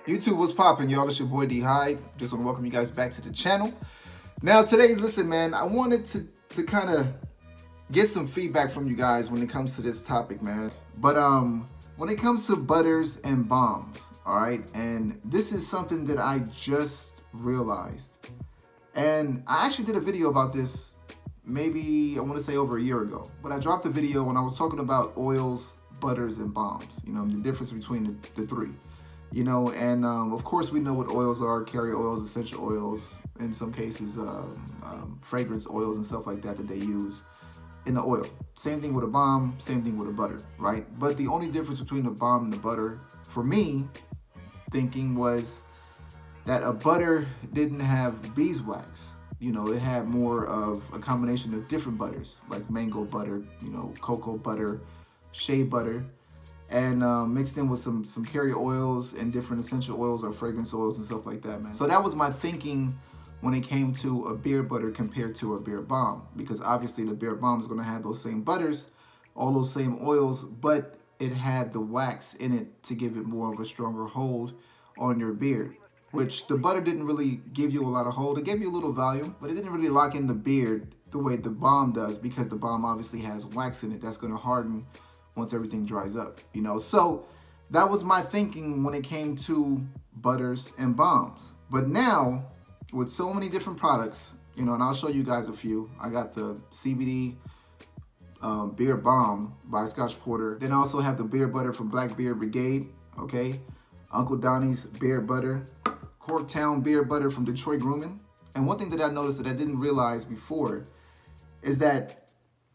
YouTube, what's poppin', y'all? It's your boy D Hyde. Just want to welcome you guys back to the channel. Now, today, listen, man, I wanted to kind of get some feedback from you guys when it comes to this topic, man. But when it comes to butters and balms, all right, and this is something that I just realized, and I actually did a video about this maybe I want to say over a year ago. But I dropped a video when I was talking about oils, butters, and balms. You know, the difference between the three. You know, and of course we know what oils are: carrier oils, essential oils, in some cases fragrance oils and stuff like that they use in the oil. Same thing with a balm, same thing with a butter, right? But the only difference between the balm and the butter, for me, thinking was that a butter didn't have beeswax. You know, it had more of a combination of different butters, like mango butter, you know, cocoa butter, shea butter, and mixed in with some carrier oils and different essential oils or fragrance oils and stuff like that, man. So that was my thinking when it came to a beard butter compared to a beard balm, because obviously the beard balm is going to have those same butters, all those same oils, but it had the wax in it to give it more of a stronger hold on your beard, which the butter didn't really give you a lot of hold. It gave you a little volume, but it didn't really lock in the beard the way the balm does, because the balm obviously has wax in it that's going to harden once everything dries up, you know. So that was my thinking when it came to butters and balms. But now, with so many different products, you know, and I'll show you guys a few. I got the CBD beard balm by Scotch Porter. Then I also have the beard butter from Black Beard Brigade, okay? Uncle Donnie's beard butter, Corktown beard butter from Detroit Grooming. And one thing that I noticed that I didn't realize before is that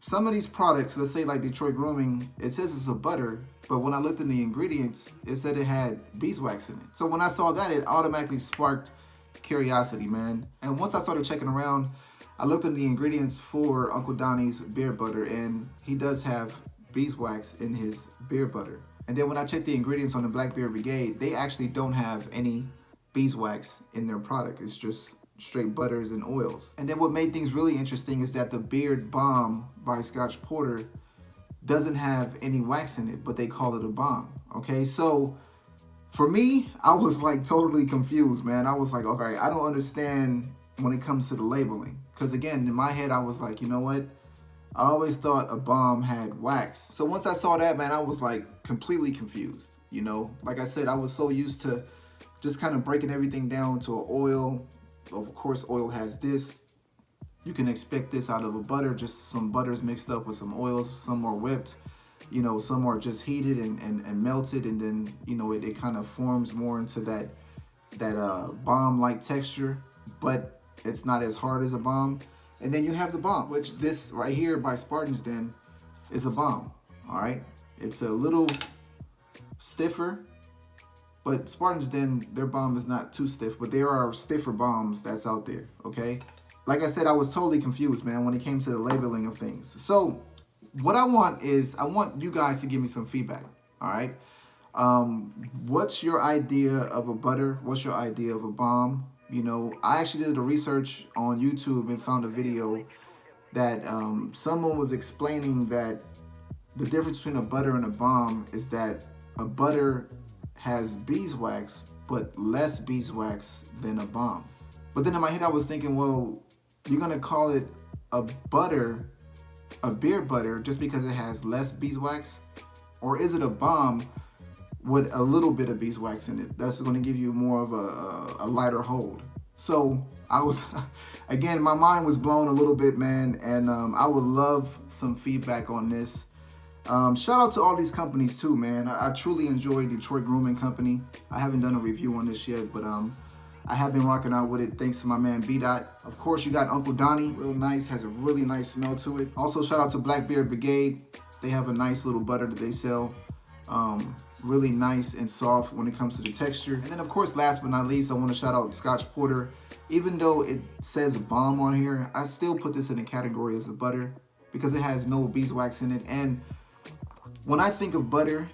some of these products, let's say like Detroit Grooming, it says it's a butter, but when I looked in the ingredients, it said it had beeswax in it. So when I saw that, it automatically sparked curiosity, man. And once I started checking around, I looked in the ingredients for Uncle Donnie's beard butter, and he does have beeswax in his beard butter. And then when I checked the ingredients on the Black Beard Brigade, they actually don't have any beeswax in their product. It's just straight butters and oils. And then what made things really interesting is that the beard balm by Scotch Porter doesn't have any wax in it, but they call it a balm. Okay, so for me, I was like totally confused, man. I was like, okay, I don't understand when it comes to the labeling, because again, in my head I was like, you know what, I always thought a balm had wax. So once I saw that, man, I was like completely confused. You know, like I said, I was so used to just kind of breaking everything down to an oil. Of course, oil has this. You can expect this out of a butter, just some butters mixed up with some oils. Some are whipped, you know, some are just heated and melted, and then, you know, it kind of forms more into that balm-like texture, but it's not as hard as a balm. And then you have the balm, which this right here by Spartan's Den is a balm, all right? It's a little stiffer, but Spartan's Den, their balm is not too stiff, but there are stiffer balms that's out there, okay? Like I said, I was totally confused, man, when it came to the labeling of things. So what I want is, I want you guys to give me some feedback, all right? What's your idea of a butter? What's your idea of a balm? You know, I actually did a research on YouTube and found a video that someone was explaining that the difference between a butter and a balm is that a butter has beeswax, but less beeswax than a balm. But then in my head I was thinking, well, you're gonna call it a butter, a beard butter, just because it has less beeswax? Or is it a balm with a little bit of beeswax in it that's gonna give you more of a lighter hold? So I was, again, my mind was blown a little bit, man, and I would love some feedback on this. Shout out to all these companies too, man. I truly enjoy Detroit Grooming Company. I haven't done a review on this yet, but I have been rocking out with it thanks to my man B-Dot. Of course, you got Uncle Donnie, real nice, has a really nice smell to it. Also, shout out to Black Beard Brigade. They have a nice little butter that they sell. Really nice and soft when it comes to the texture. And then of course, last but not least, I want to shout out Scotch Porter. Even though it says balm on here, I still put this in the category as a butter because it has no beeswax in it. And when I think of butter,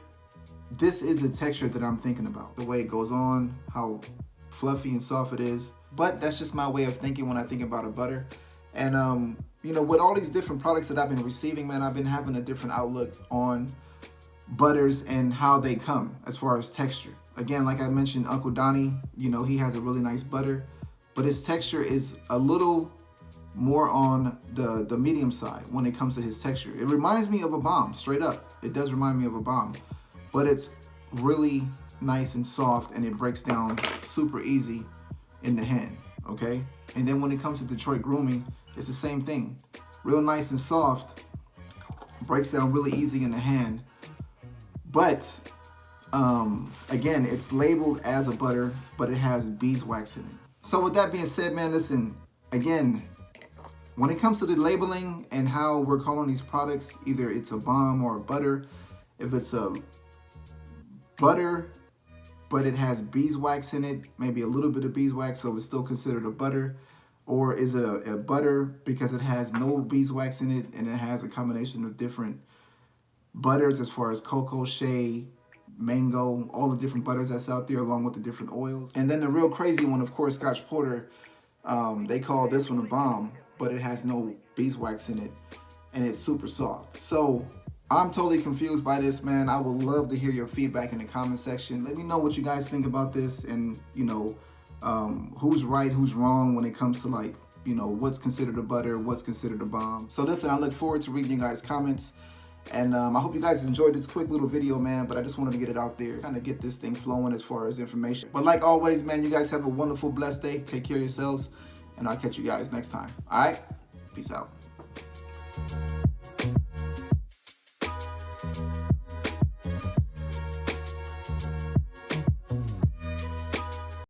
this is the texture that I'm thinking about. The way it goes on, how fluffy and soft it is. But that's just my way of thinking when I think about a butter. And you know, with all these different products that I've been receiving, man, I've been having a different outlook on butters and how they come as far as texture. again, like I mentioned, Uncle Donnie, you know, he has a really nice butter, but his texture is a little more on the medium side when it comes to his texture. It reminds me of a Balm, straight up. It does remind me of a Balm, but it's really nice and soft, and it breaks down super easy in the hand, okay? And then when it comes to Detroit Grooming, it's the same thing. Real nice and soft, breaks down really easy in the hand, but again, it's labeled as a butter, but it has beeswax in it. So with that being said, man, listen, again, when it comes to the labeling and how we're calling these products, either it's a balm or a butter, if it's a butter, but it has beeswax in it, maybe a little bit of beeswax, so it's still considered a butter, or is it a butter because it has no beeswax in it and it has a combination of different butters as far as cocoa, shea, mango, all the different butters that's out there along with the different oils. And then the real crazy one, of course, Scotch Porter, they call this one a balm, but it has no beeswax in it and it's super soft. So I'm totally confused by this, man. I would love to hear your feedback in the comment section. Let me know what you guys think about this, and you know, who's right, who's wrong when it comes to, like, you know, what's considered a butter, what's considered a balm. So listen, I look forward to reading you guys' comments. And I hope you guys enjoyed this quick little video, man, but I just wanted to get it out there, kind of get this thing flowing as far as information. But like always, man, you guys have a wonderful, blessed day. Take care of yourselves, and I'll catch you guys next time. All right? Peace out.